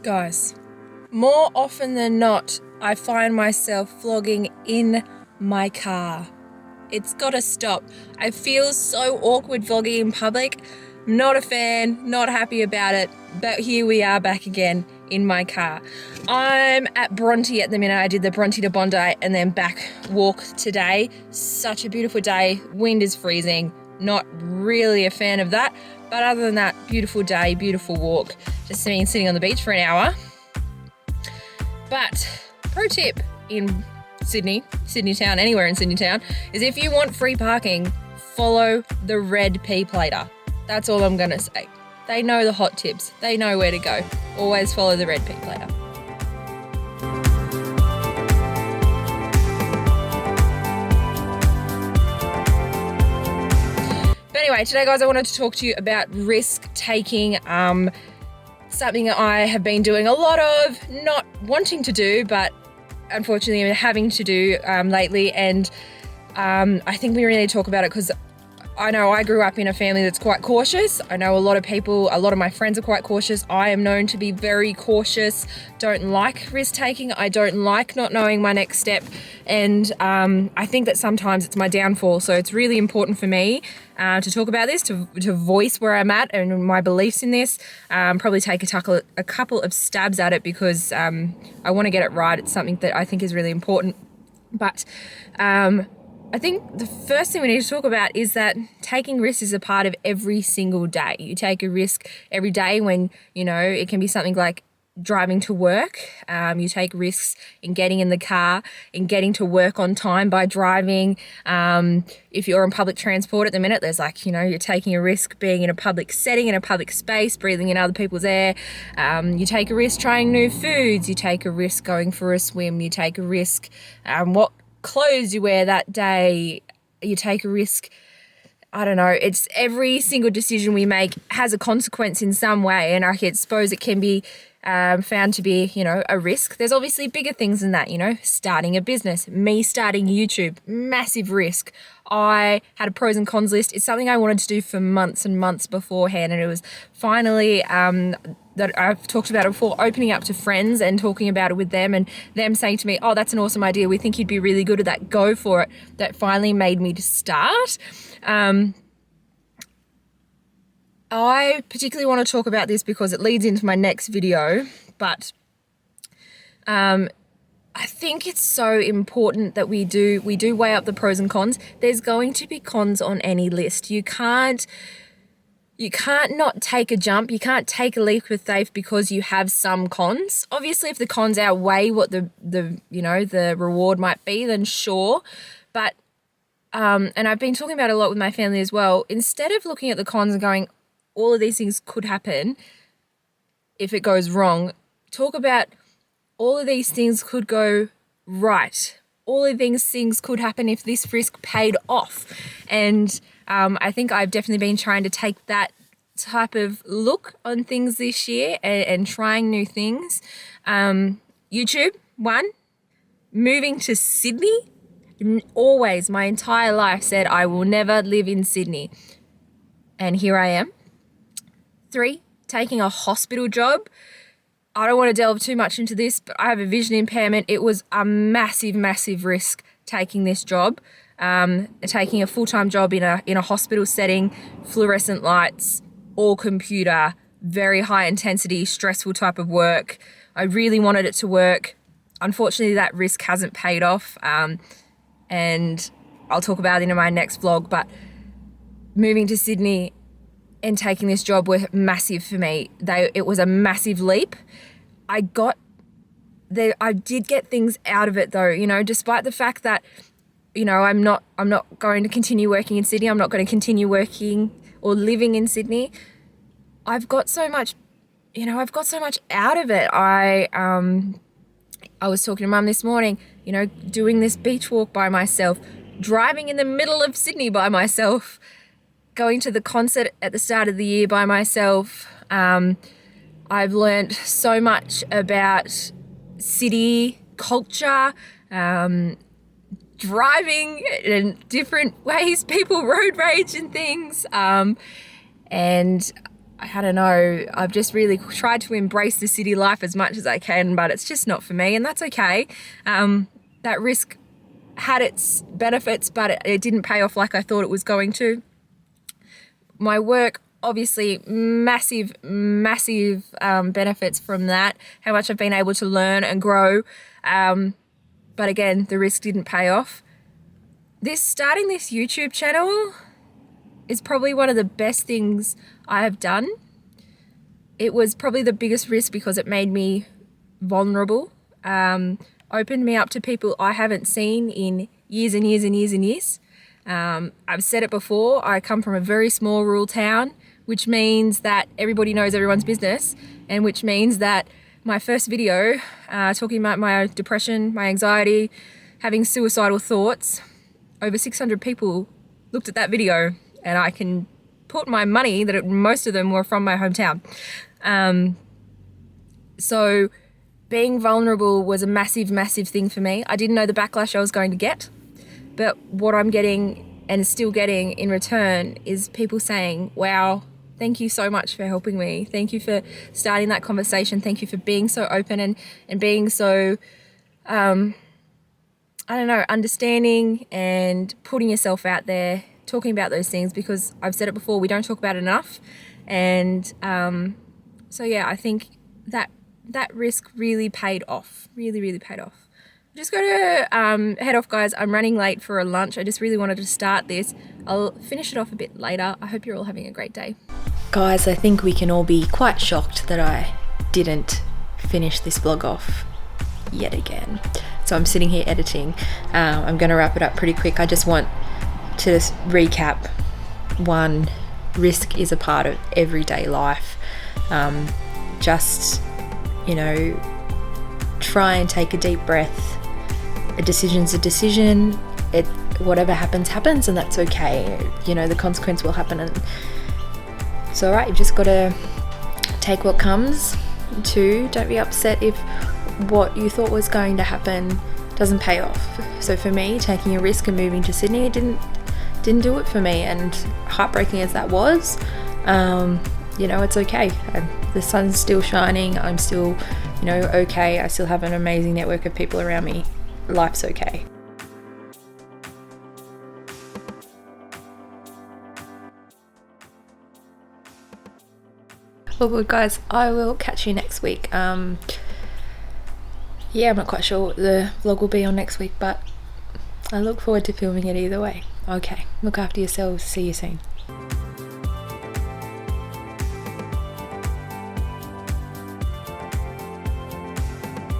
Guys, more often than not, I find myself vlogging in my car. It's gotta stop. I feel so awkward vlogging in public. Not a fan, not happy about it, but here we are back again in my car. I'm at Bronte at the minute. I did the Bronte to Bondi and then back walk today. Such a beautiful day. Wind is freezing. Not really a fan of that, but other than that, beautiful day, beautiful walk. Just been sitting on the beach for an hour. But pro tip in Sydney town, anywhere in Sydney town, is if you want free parking, follow the red P-plater. That's all I'm gonna say. They know the hot tips. They know where to go. Always follow the red P-plater. But anyway, today guys, I wanted to talk to you about risk taking. Something I have been doing a lot of, not wanting to do, but unfortunately having to do lately. And I think we really need to talk about it because I know I grew up in a family that's quite cautious. I know a lot of my friends are quite cautious. I am known to be very cautious, don't like risk taking. I don't like not knowing my next step. And I think that sometimes it's my downfall. So it's really important for me to talk about this, to voice where I'm at and my beliefs in this, probably take a couple of stabs at it because I want to get it right. It's something that I think is really important. But I think the first thing we need to talk about is that taking risks is a part of every single day. You take a risk every day when, it can be something like driving to work. You take risks in getting in the car, in getting to work on time by driving. If you're on public transport at the minute, there's you're taking a risk being in a public setting, in a public space, breathing in other people's air. You take a risk trying new foods. You take a risk going for a swim. You take a risk what clothes you wear that day. You take a risk. I don't know. It's every single decision we make has a consequence in some way, and I suppose it can be found to be, a risk. There's obviously bigger things than that, starting a business, me starting YouTube, massive risk. I had a pros and cons list. It's something I wanted to do for months and months beforehand, and it was finally that I've talked about it before, opening up to friends and talking about it with them and them saying to me, oh, that's an awesome idea. We think you'd be really good at that. Go for it. That finally made me to start. I particularly want to talk about this because it leads into my next video, but I think it's so important that we do weigh up the pros and cons. There's going to be cons on any list. You can't not take a jump. You can't take a leap with faith because you have some cons. Obviously, if the cons outweigh what the reward might be, then sure. But and I've been talking about it a lot with my family as well. Instead of looking at the cons and going, all of these things could happen if it goes wrong, talk about all of these things could go right. All of these things could happen if this risk paid off. And I think I've definitely been trying to take that type of look on things this year and trying new things. YouTube, one. Moving to Sydney, always, my entire life said I will never live in Sydney. And here I am. 3, taking a hospital job. I don't want to delve too much into this, but I have a vision impairment. It was a massive, massive risk taking this job, taking a full-time job in a hospital setting, fluorescent lights, all computer, very high intensity, stressful type of work. I really wanted it to work. Unfortunately, that risk hasn't paid off, and I'll talk about it in my next vlog, but moving to Sydney and taking this job were massive for me. It was a massive leap. I did get things out of it though, despite the fact that, I'm not going to continue working in Sydney. I'm not going to continue working or living in Sydney. I've got so much out of it. I was talking to Mum this morning, doing this beach walk by myself, driving in the middle of Sydney by myself, going to the concert at the start of the year by myself. I've learned so much about city culture, driving in different ways, people road rage and things. And I don't know, I've just really tried to embrace the city life as much as I can, but it's just not for me, and that's okay. That risk had its benefits, but it didn't pay off like I thought it was going to. My work, obviously, massive benefits from that, how much I've been able to learn and grow. But again, the risk didn't pay off. Starting this YouTube channel is probably one of the best things I have done. It was probably the biggest risk because it made me vulnerable, opened me up to people I haven't seen in years and years and years and years. I've said it before, I come from a very small rural town, which means that everybody knows everyone's business, and which means that my first video, talking about my depression, my anxiety, having suicidal thoughts, over 600 people looked at that video, and I can put my money that most of them were from my hometown. So being vulnerable was a massive thing for me. I didn't know the backlash I was going to get, but what I'm getting and still getting in return is people saying, wow, thank you so much for helping me. Thank you for starting that conversation. Thank you for being so open and being so, understanding and putting yourself out there, talking about those things, because I've said it before, we don't talk about it enough. And so yeah, I think that risk really paid off, really paid off. I'm just going to head off, guys. I'm running late for a lunch. I just really wanted to start this. I'll finish it off a bit later. I hope you're all having a great day. Guys, I think we can all be quite shocked that I didn't finish this vlog off yet again. So I'm sitting here editing. I'm going to wrap it up pretty quick. I just want to recap. One, risk is a part of everyday life. Just, try and take a deep breath. A decision's a decision. Whatever happens, and that's okay. The consequence will happen, and it's all right. You've just got to take what comes. Two, don't be upset if what you thought was going to happen doesn't pay off. So for me, taking a risk and moving to Sydney, it didn't do it for me, and heartbreaking as that was, it's okay. The sun's still shining. I'm still, okay. I still have an amazing network of people around me. Life's okay. Well, good guys, I will catch you next week. I'm not quite sure what the vlog will be on next week, but I look forward to filming it either way. Okay, look after yourselves. See you soon.